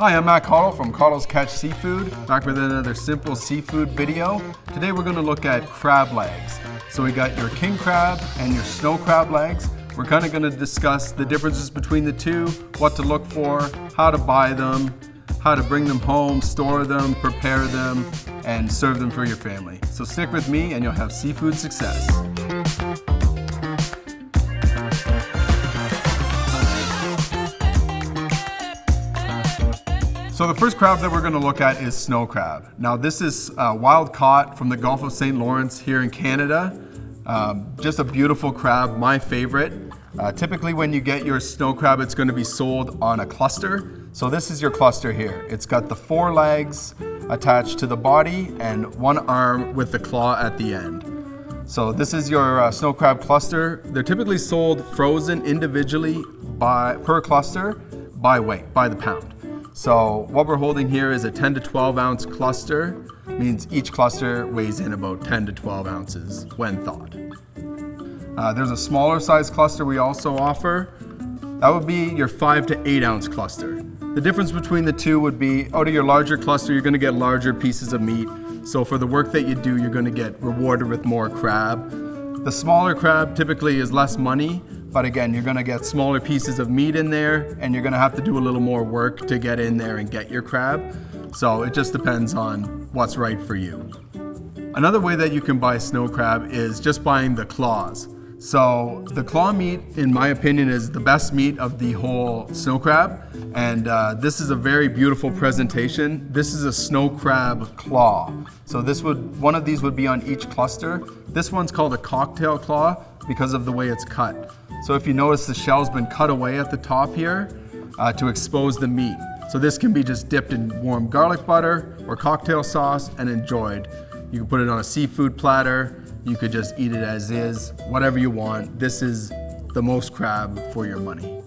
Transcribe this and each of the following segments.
Hi, I'm Matt Cottle from Cottle's Catch Seafood, back with another simple seafood video. Today we're going to look at crab legs. So we got your king crab and your snow crab legs. We're kind of going to discuss the differences between the two, what to look for, how to buy them, how to bring them home, store them, prepare them, and serve them for your family. So stick with me and you'll have seafood success. So the first crab that we're going to look at is snow crab. Now this is wild caught from the Gulf of St. Lawrence here in Canada. Just a beautiful crab, my favorite. Typically when you get your snow crab, it's going to be sold on a cluster. So this is your cluster here. It's got the 4 legs attached to the body and 1 arm with the claw at the end. So this is your snow crab cluster. They're typically sold frozen individually per cluster by weight, by the pound. So what we're holding here is a 10 to 12 ounce cluster. Means each cluster weighs in about 10 to 12 ounces when thawed. There's a smaller size cluster we also offer. That would be your 5 to 8 ounce cluster. The difference between the two would be, out of your larger cluster, you're going to get larger pieces of meat. So for the work that you do, you're going to get rewarded with more crab. The smaller crab typically is less money, but again, you're going to get smaller pieces of meat in there, and you're going to have to do a little more work to get in there and get your crab. So it just depends on what's right for you. Another way that you can buy snow crab is just buying the claws. So the claw meat, in my opinion, is the best meat of the whole snow crab. And this is a very beautiful presentation. This is a snow crab claw. So one of these would be on each cluster. This one's called a cocktail claw because of the way it's cut. So if you notice, the shell's been cut away at the top here to expose the meat. So this can be just dipped in warm garlic butter or cocktail sauce and enjoyed. You can put it on a seafood platter. You could just eat it as is, whatever you want. This is the most crab for your money.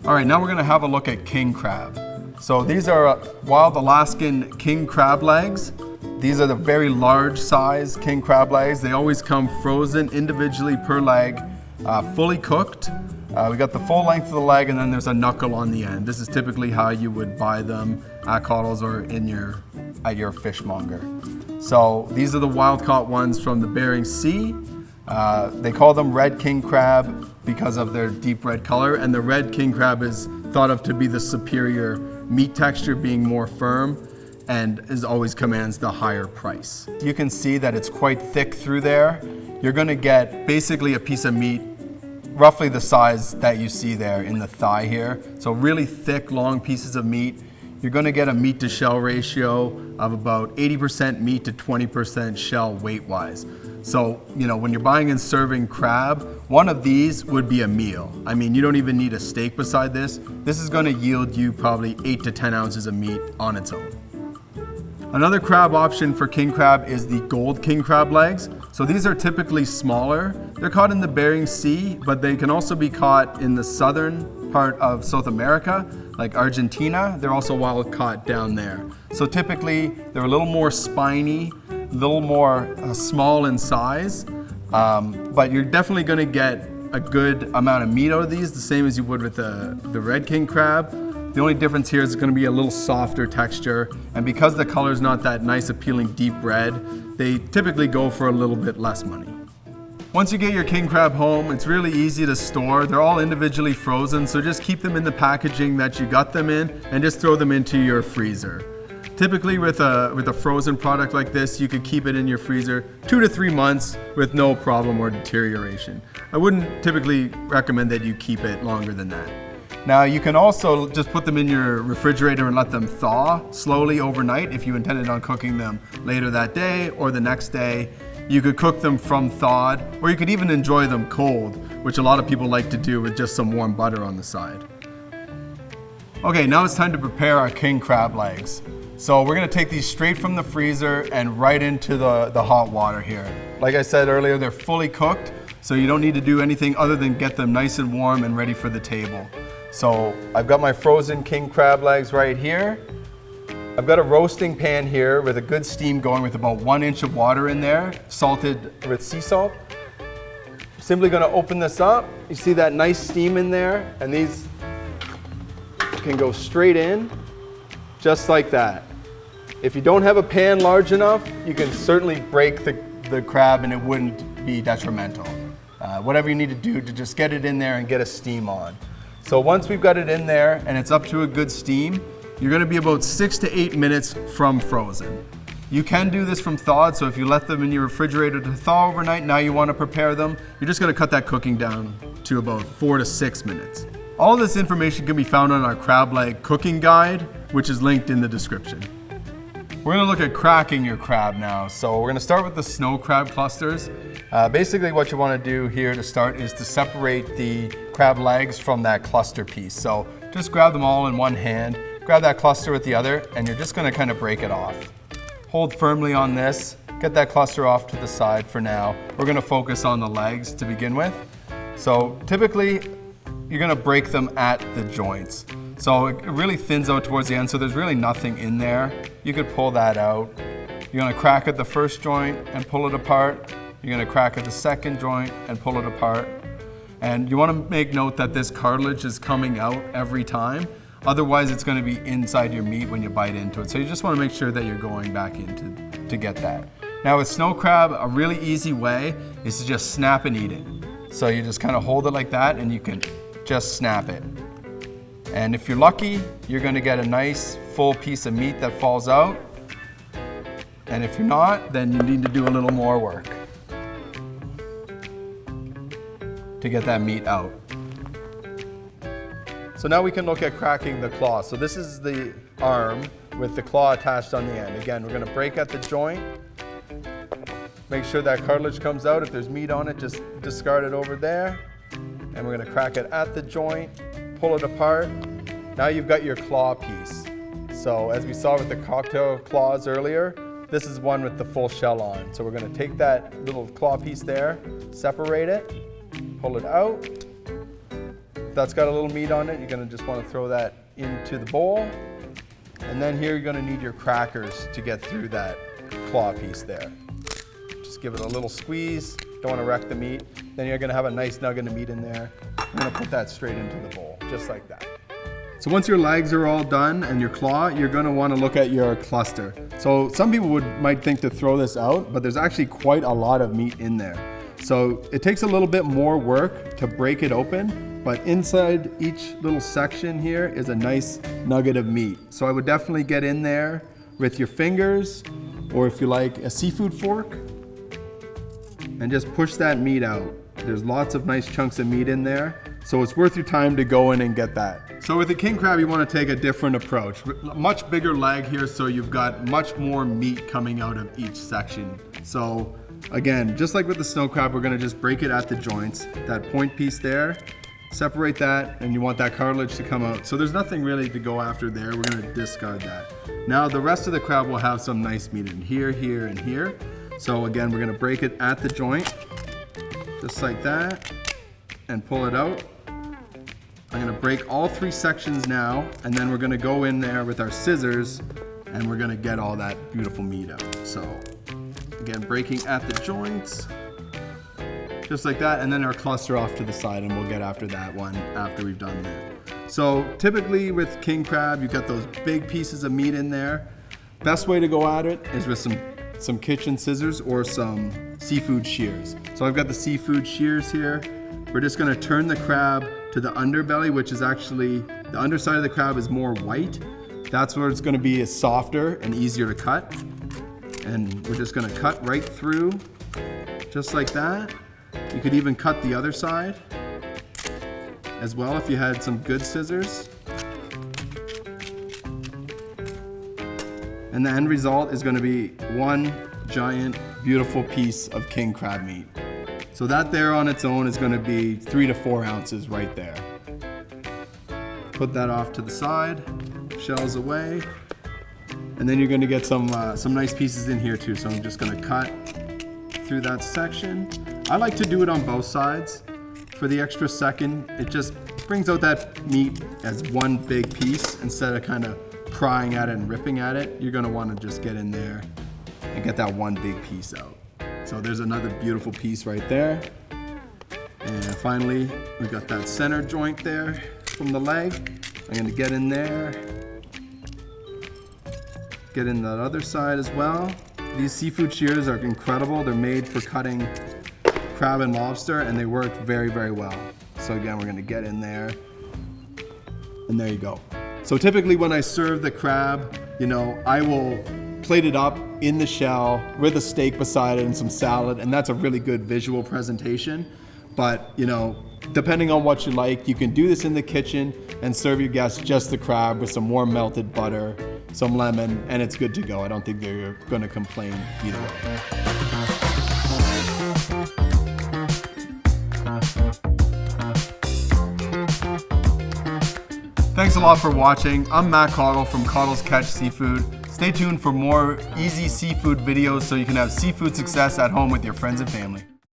All right, now we're gonna have a look at king crab. So these are wild Alaskan king crab legs. These are the very large size king crab legs. They always come frozen individually per leg, fully cooked. We got the full length of the leg, and then there's a knuckle on the end. This is typically how you would buy them at Cottle's or at your fishmonger. So these are the wild caught ones from the Bering Sea. They call them red king crab because of their deep red color, and the red king crab is thought of to be the superior meat texture, being more firm, and always commands the higher price. You can see that it's quite thick through there. You're gonna get basically a piece of meat roughly the size that you see there in the thigh here. So really thick, long pieces of meat. You're gonna get a meat to shell ratio of about 80% meat to 20% shell weight-wise. So, when you're buying and serving crab, one of these would be a meal. I mean, you don't even need a steak beside this. This is gonna yield you probably 8 to 10 ounces of meat on its own. Another crab option for king crab is the gold king crab legs. So these are typically smaller. They're caught in the Bering Sea, but they can also be caught in the southern part of South America, like Argentina. They're also wild caught down there. So typically they're a little more spiny, a little more small in size, but you're definitely gonna get a good amount of meat out of these, the same as you would with the red king crab. The only difference here is it's gonna be a little softer texture, and because the color's not that nice appealing deep red, they typically go for a little bit less money. Once you get your king crab home, it's really easy to store. They're all individually frozen, so just keep them in the packaging that you got them in and just throw them into your freezer. Typically with a frozen product like this, you could keep it in your freezer 2 to 3 months with no problem or deterioration. I wouldn't typically recommend that you keep it longer than that. Now you can also just put them in your refrigerator and let them thaw slowly overnight if you intended on cooking them later that day or the next day. You could cook them from thawed, or you could even enjoy them cold, which a lot of people like to do with just some warm butter on the side. Okay, now it's time to prepare our king crab legs. So we're gonna take these straight from the freezer and right into the hot water here. Like I said earlier, they're fully cooked, so you don't need to do anything other than get them nice and warm and ready for the table. So I've got my frozen king crab legs right here. I've got a roasting pan here with a good steam going with about 1 inch of water in there, salted with sea salt. Simply gonna open this up. You see that nice steam in there, and these can go straight in. just like that. If you don't have a pan large enough, you can certainly break the crab and it wouldn't be detrimental. Whatever you need to do to just get it in there and get a steam on. So once we've got it in there and it's up to a good steam, you're gonna be about 6 to 8 minutes from frozen. You can do this from thawed, so if you let them in your refrigerator to thaw overnight, now you wanna prepare them, you're just gonna cut that cooking down to about 4 to 6 minutes. All this information can be found on our crab leg cooking guide, which is linked in the description. We're gonna look at cracking your crab now. So we're gonna start with the snow crab clusters. Basically what you wanna do here to start is to separate the crab legs from that cluster piece. So just grab them all in one hand, grab that cluster with the other, and you're just gonna kind of break it off. Hold firmly on this, get that cluster off to the side for now. We're gonna focus on the legs to begin with. So typically, you're gonna break them at the joints. So it really thins out towards the end, so there's really nothing in there. You could pull that out. You're gonna crack at the first joint and pull it apart. You're gonna crack at the second joint and pull it apart. And you wanna make note that this cartilage is coming out every time. Otherwise, it's gonna be inside your meat when you bite into it. So you just wanna make sure that you're going back in to get that. Now with snow crab, a really easy way is to just snap and eat it. So you just kind of hold it like that and you can just snap it. And if you're lucky, you're gonna get a nice full piece of meat that falls out. And if you're not, then you need to do a little more work to get that meat out. So now we can look at cracking the claw. So this is the arm with the claw attached on the end. Again, we're gonna break at the joint. Make sure that cartilage comes out. If there's meat on it, just discard it over there. And we're gonna crack it at the joint, pull it apart. Now you've got your claw piece. So as we saw with the cocktail claws earlier, this is one with the full shell on. So we're gonna take that little claw piece there, separate it, pull it out. If that's got a little meat on it, you're gonna just wanna throw that into the bowl. And then here you're gonna need your crackers to get through that claw piece there. Just give it a little squeeze, don't wanna wreck the meat. Then you're gonna have a nice nugget of meat in there. I'm gonna put that straight into the bowl, just like that. So once your legs are all done and your claw, you're gonna wanna look at your cluster. So some people might think to throw this out, but there's actually quite a lot of meat in there. So it takes a little bit more work to break it open, but inside each little section here is a nice nugget of meat. So I would definitely get in there with your fingers, or if you like, a seafood fork, and just push that meat out. There's lots of nice chunks of meat in there, so it's worth your time to go in and get that. So with the king crab, you want to take a different approach. Much bigger leg here, so you've got much more meat coming out of each section. So again, just like with the snow crab, we're gonna just break it at the joints. That point piece there, separate that, and you want that cartilage to come out. So there's nothing really to go after there. We're gonna discard that. Now the rest of the crab will have some nice meat in here, here, and here. So again, we're gonna break it at the joint, just like that, and pull it out. I'm gonna break all 3 sections now, and then we're gonna go in there with our scissors, and we're gonna get all that beautiful meat out. So again, breaking at the joints, just like that, and then our cluster off to the side, and we'll get after that one after we've done that. So typically with king crab, you've got those big pieces of meat in there. Best way to go at it is with some kitchen scissors or some seafood shears. So I've got the seafood shears here. We're just gonna turn the crab to the underbelly, which is actually, the underside of the crab is more white. That's where it's gonna be softer and easier to cut. And we're just gonna cut right through, just like that. You could even cut the other side as well if you had some good scissors. And the end result is gonna be one giant, beautiful piece of king crab meat. So that there on its own is gonna be 3 to 4 ounces right there. Put that off to the side, shells away. And then you're gonna get some nice pieces in here too. So I'm just gonna cut through that section. I like to do it on both sides. For the extra second, it just brings out that meat as one big piece instead of kind of prying at it and ripping at it. You're gonna wanna just get in there and get that one big piece out. So there's another beautiful piece right there. And finally, we got that center joint there from the leg. I'm gonna get in there Get in that other side as well. These seafood shears are incredible. They're made for cutting crab and lobster, and they work very, very well. So again, we're gonna get in there, and there you go. So typically when I serve the crab, you know, I will plate it up in the shell with a steak beside it and some salad, and that's a really good visual presentation. But, you know, depending on what you like, you can do this in the kitchen and serve your guests just the crab with some warm melted butter, some lemon, and it's good to go. I don't think they're gonna complain either way. Thanks a lot for watching. I'm Matt Cottle from Cottle's Catch Seafood. Stay tuned for more easy seafood videos so you can have seafood success at home with your friends and family.